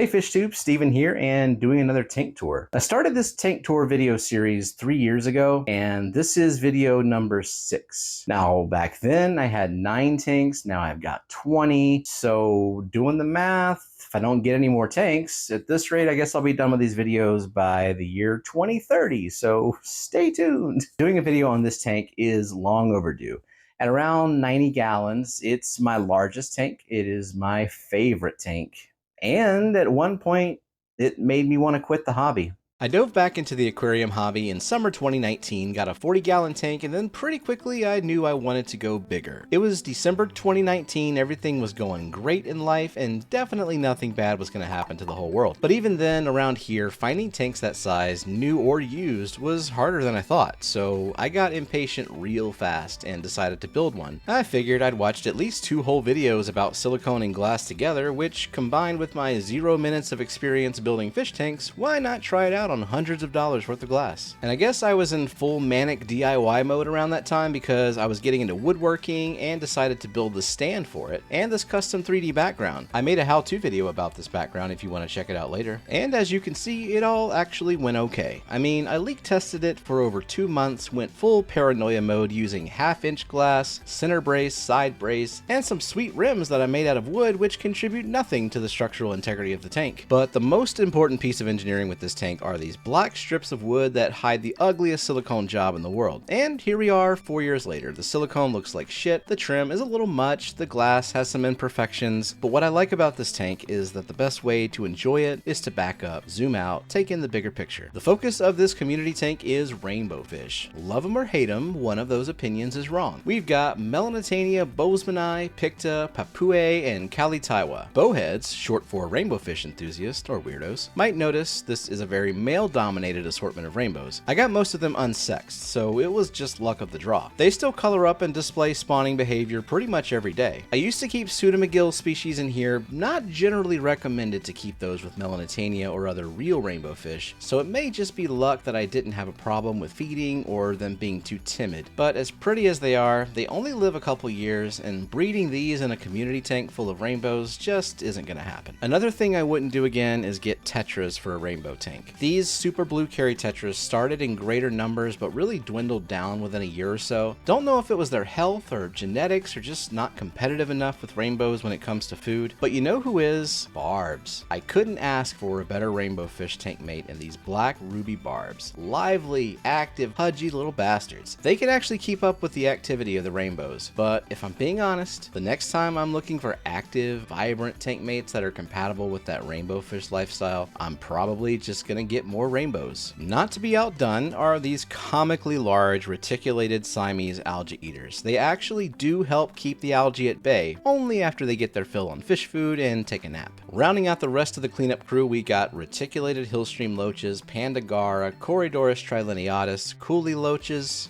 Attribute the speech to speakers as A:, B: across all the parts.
A: Hey Fish Tube, Steven here and doing another tank tour. I started this tank tour video series 3 years ago and this is video number 6. Now back then I had 9 tanks, now I've got 20. So doing the math, if I don't get any more tanks, at this rate I guess I'll be done with these videos by the year 2030, so stay tuned. Doing a video on this tank is long overdue. At around 90 gallons, it's my largest tank. It is my favorite tank. And at one point, it made me want to quit the hobby.
B: I dove back into the aquarium hobby in summer 2019, got a 40-gallon tank, and then pretty quickly I knew I wanted to go bigger. It was December 2019, everything was going great in life, and definitely nothing bad was going to happen to the whole world. But even then, around here, finding tanks that size, new or used, was harder than I thought, so I got impatient real fast and decided to build one. I figured I'd watched at least 2 whole videos about silicone and glass together, which combined with my 0 minutes of experience building fish tanks, why not try it out on hundreds of dollars worth of glass. And I guess I was in full manic DIY mode around that time because I was getting into woodworking and decided to build the stand for it and this custom 3D background. I made a how-to video about this background if you want to check it out later. And as you can see, it all actually went okay. I mean, I leak tested it for over 2 months, went full paranoia mode using 1/2-inch glass, center brace, side brace, and some sweet rims that I made out of wood which contribute nothing to the structural integrity of the tank. But the most important piece of engineering with this tank are these black strips of wood that hide the ugliest silicone job in the world. And here we are 4 years later. The silicone looks like shit, the trim is a little much, the glass has some imperfections, but what I like about this tank is that the best way to enjoy it is to back up, zoom out, take in the bigger picture. The focus of this community tank is rainbowfish. Love them or hate them, one of those opinions is wrong. We've got Melanotaenia, boesemani, picta, papuae, and Tawa. Bowheads, short for rainbowfish enthusiasts or weirdos, might notice this is a very male-dominated assortment of rainbows. I got most of them unsexed, so it was just luck of the draw. They still color up and display spawning behavior pretty much every day. I used to keep pseudomcgill species in here, not generally recommended to keep those with Melanotaenia or other real rainbow fish, so it may just be luck that I didn't have a problem with feeding or them being too timid. But as pretty as they are, they only live a couple years, and breeding these in a community tank full of rainbows just isn't gonna happen. Another thing I wouldn't do again is get tetras for a rainbow tank. These super blue carry tetras started in greater numbers but really dwindled down within a year or so. Don't know if it was their health or genetics or just not competitive enough with rainbows when it comes to food, but you know who is? Barbs. I couldn't ask for a better rainbow fish tank mate in these black Ruby Barbs. Lively, active, pudgy little bastards. They can actually keep up with the activity of the rainbows, but if I'm being honest, the next time I'm looking for active, vibrant tank mates that are compatible with that rainbow fish lifestyle, I'm probably just gonna get more rainbows. Not to be outdone are these comically large reticulated Siamese algae eaters. They actually do help keep the algae at bay, only after they get their fill on fish food and take a nap. Rounding out the rest of the cleanup crew, we got reticulated hillstream loaches, panda garra, Corydoras trilineatus, Julii loaches,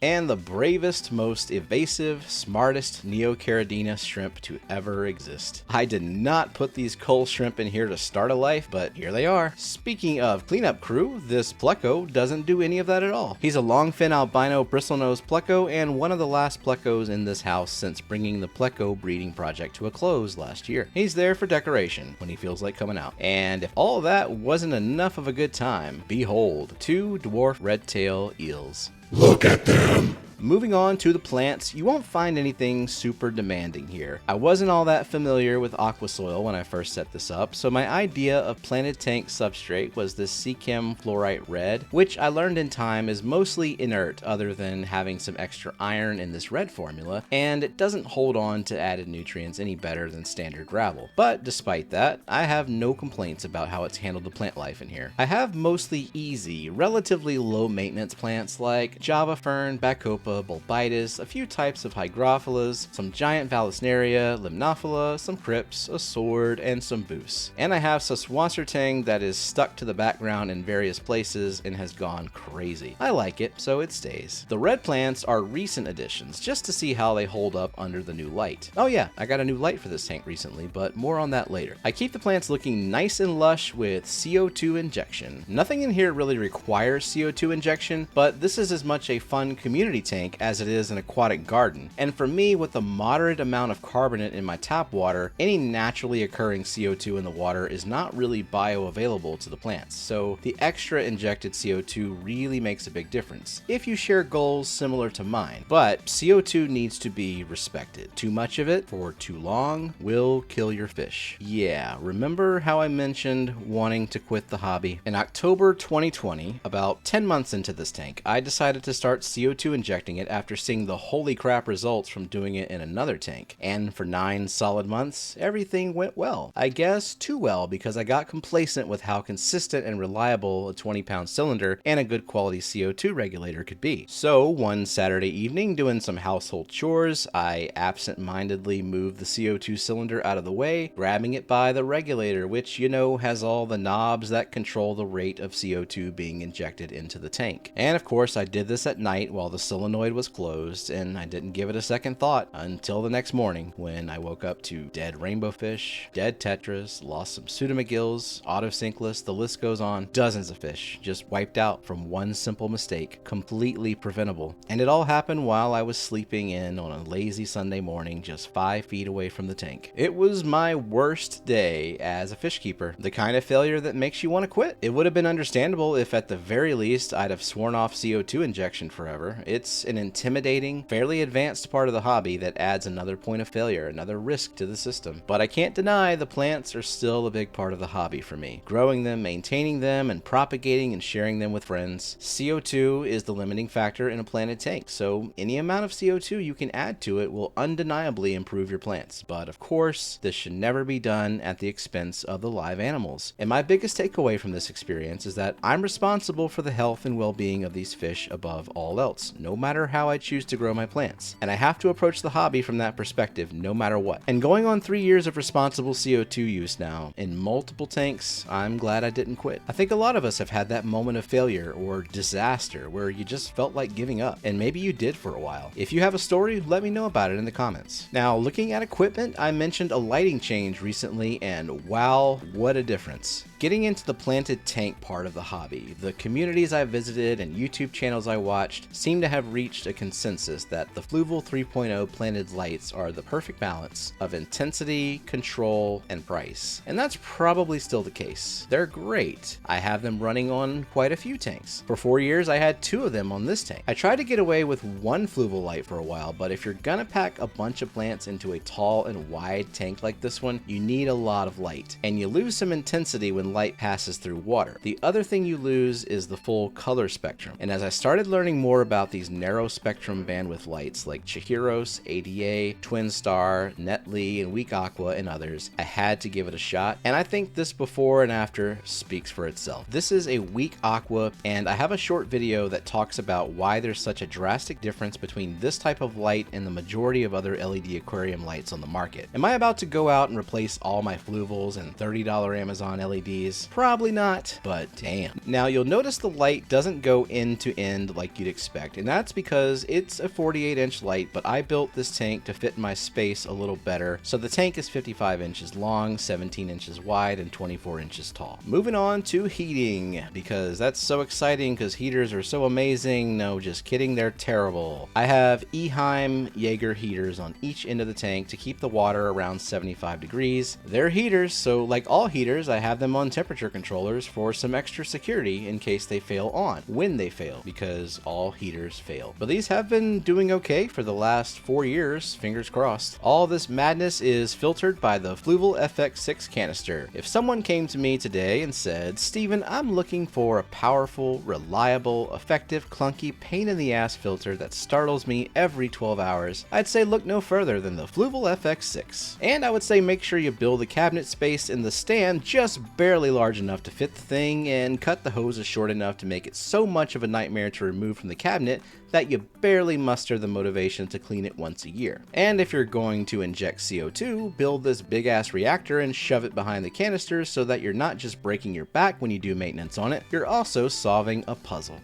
B: and the bravest, most evasive, smartest Neocaridina shrimp to ever exist. I did not put these coal shrimp in here to start a life, but here they are. Speaking of cleanup crew, this pleco doesn't do any of that at all. He's a longfin albino bristlenose pleco and one of the last plecos in this house since bringing the pleco breeding project to a close last year. He's there for decoration when he feels like coming out. And if all that wasn't enough of a good time, behold, 2 dwarf redtail eels.
C: Look at them!
B: Moving on to the plants, you won't find anything super demanding here. I wasn't all that familiar with aqua soil when I first set this up, so my idea of planted tank substrate was this Seachem fluorite red, which I learned in time is mostly inert other than having some extra iron in this red formula, and it doesn't hold on to added nutrients any better than standard gravel. But despite that, I have no complaints about how it's handled the plant life in here. I have mostly easy, relatively low maintenance plants like Java fern, Bacopa, bulbitis, a few types of hygrophillas, some giant Vallisneria, limnophila, some crypts, a sword, and some boos. And I have Saswansertang that is stuck to the background in various places and has gone crazy. I like it, so it stays. The red plants are recent additions, just to see how they hold up under the new light. Oh yeah, I got a new light for this tank recently, but more on that later. I keep the plants looking nice and lush with CO2 injection. Nothing in here really requires CO2 injection, but this is as much a fun community tank tank as it is an aquatic garden, and for me, with a moderate amount of carbonate in my tap water, any naturally occurring CO2 in the water is not really bioavailable to the plants, so the extra injected CO2 really makes a big difference if you share goals similar to mine. But CO2 needs to be respected. Too much of it for too long will kill your fish. Yeah, remember how I mentioned wanting to quit the hobby? In October 2020, about 10 months into this tank, I decided to start CO2 injecting it after seeing the holy crap results from doing it in another tank. And for 9 solid months, everything went well. I guess too well, because I got complacent with how consistent and reliable a 20-pound cylinder and a good quality CO2 regulator could be. So one Saturday evening, doing some household chores, I absent-mindedly moved the CO2 cylinder out of the way, grabbing it by the regulator, which, you know, has all the knobs that control the rate of CO2 being injected into the tank. And of course, I did this at night while the solenoid was closed, and I didn't give it a second thought until the next morning when I woke up to dead rainbowfish, dead tetras, lost some pseudomagills, autosynclus, the list goes on. Dozens of fish just wiped out from one simple mistake, completely preventable. And it all happened while I was sleeping in on a lazy Sunday morning just 5 feet away from the tank. It was my worst day as a fish keeper, the kind of failure that makes you want to quit. It would have been understandable if at the very least I'd have sworn off CO2 injection forever. It's an intimidating, fairly advanced part of the hobby that adds another point of failure, another risk to the system. But I can't deny the plants are still a big part of the hobby for me. Growing them, maintaining them, and propagating and sharing them with friends. CO2 is the limiting factor in a planted tank, so any amount of CO2 you can add to it will undeniably improve your plants. But of course, this should never be done at the expense of the live animals. And my biggest takeaway from this experience is that I'm responsible for the health and well-being of these fish above all else, no matter how I choose to grow my plants. And I have to approach the hobby from that perspective, no matter what. And going on 3 years of responsible CO2 use now, in multiple tanks, I'm glad I didn't quit. I think a lot of us have had that moment of failure or disaster where you just felt like giving up, and maybe you did for a while. If you have a story, let me know about it in the comments. Now, looking at equipment, I mentioned a lighting change recently, and wow, what a difference. Getting into the planted tank part of the hobby, the communities I visited and YouTube channels I watched seem to have reached a consensus that the Fluval 3.0 planted lights are the perfect balance of intensity, control, and price. And that's probably still the case. They're great. I have them running on quite a few tanks. For 4 years, I had 2 of them on this tank. I tried to get away with one Fluval light for a while, but if you're gonna pack a bunch of plants into a tall and wide tank like this one, you need a lot of light. And you lose some intensity when light passes through water. The other thing you lose is the full color spectrum. And as I started learning more about these narrow spectrum bandwidth lights like Chihiros, ADA, Twin Star, Netley, and Weak Aqua, and others, I had to give it a shot. And I think this before and after speaks for itself. This is a Weak Aqua, and I have a short video that talks about why there's such a drastic difference between this type of light and the majority of other LED aquarium lights on the market. Am I about to go out and replace all my Fluvals and $30 Amazon LEDs? Probably not, but damn. Now you'll notice the light doesn't go end to end like you'd expect, and that's because it's a 48-inch light, but I built this tank to fit my space a little better, so the tank is 55 inches long, 17 inches wide, and 24 inches tall. Moving on to heating, because that's so exciting because heaters are so amazing. No, just kidding, they're terrible. I have Eheim Jaeger heaters on each end of the tank to keep the water around 75 degrees. They're heaters, so like all heaters, I have them on temperature controllers for some extra security in case they fail on, when they fail, because all heaters fail. But these have been doing okay for the last 4 years, fingers crossed. All this madness is filtered by the Fluval FX6 canister. If someone came to me today and said, Steven, I'm looking for a powerful, reliable, effective, clunky, pain in the ass filter that startles me every 12 hours, I'd say look no further than the Fluval FX6. And I would say make sure you build the cabinet space in the stand just barely large enough to fit the thing, and cut the hoses short enough to make it so much of a nightmare to remove from the cabinet that you barely muster the motivation to clean it once a year. And if you're going to inject CO2, build this big ass reactor and shove it behind the canister so that you're not just breaking your back when you do maintenance on it, you're also solving a puzzle.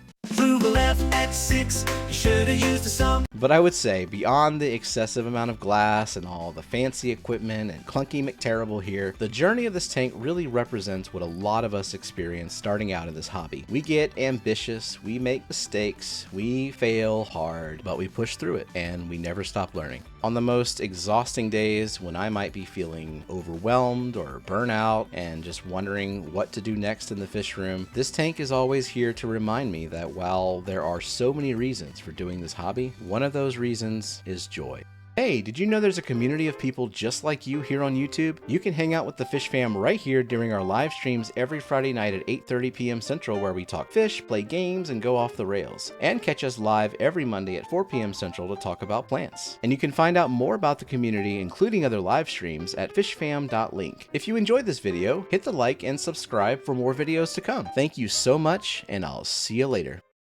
C: the left at 6. You should have used the sum.
B: But I would say, beyond the excessive amount of glass and all the fancy equipment and clunky McTerrible here, the journey of this tank really represents what a lot of us experience starting out in this hobby. We get ambitious, we make mistakes, we fail hard, but we push through it, and we never stop learning. On the most exhausting days, when I might be feeling overwhelmed or burnout and just wondering what to do next in the fish room, this tank is always here to remind me that while there are so many reasons for doing this hobby, one of those reasons is joy. Hey, did you know there's a community of people just like you here on YouTube? You can hang out with the Fish Fam right here during our live streams every Friday night at 8:30 p.m. Central, where we talk fish, play games, and go off the rails. And catch us live every Monday at 4 p.m. Central to talk about plants. And you can find out more about the community, including other live streams, at fishfam.link. If you enjoyed this video, hit the like and subscribe for more videos to come. Thank you so much, and I'll see you later.